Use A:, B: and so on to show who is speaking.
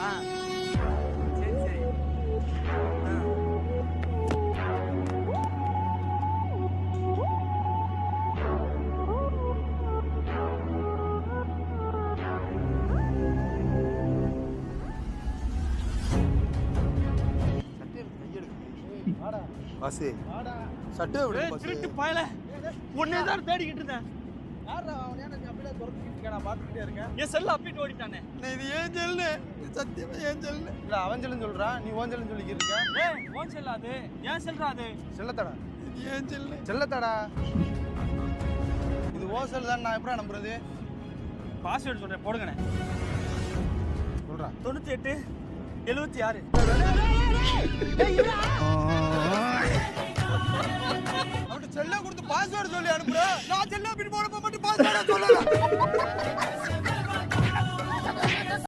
A: சரி சரி.
B: பாசு சட்டை விடு பாசு.
A: திருட்டு பயல உன்னை தான் தேடிக்கிட்டு இருந்தேன்.
B: யாரா அவனே நான் அப்படியே துரத்திட்டு இருக்கேன், நான் பாத்துக்கிட்டே இருக்கேன்.
A: என் செல்ல அப்பிட்டு ஓடிட்டானே.
B: இது ஏன் செல்லு? சத்தியமா ஏன் செல்லு? இல்ல அவன் செல்லுன்னு சொல்றான், நீ ஓன் செல்லுன்னு சொல்லிக்கிட்டு இருக்க.
A: ஏய் ஓன் செல்ல அது ஏன் செல்றா அது?
B: செல்லத்தடா. இது ஏன் செல்லு? செல்லத்தடா. இது ஓ செல் தான், நான் எப்படா நம்புறது?
A: பாஸ்வேர்டு சொல்றேன் போடுங்கண்ணே.
B: சொல்றா.
A: 98 76.
B: அவன்கிட்ட செல்ல கொடுத்து பாஸ்வேர்டு சொல்லி அனுப்புற. நான் செல்ல பின் போட மட்டும் பாஸ்வேர்டு சொல்லல.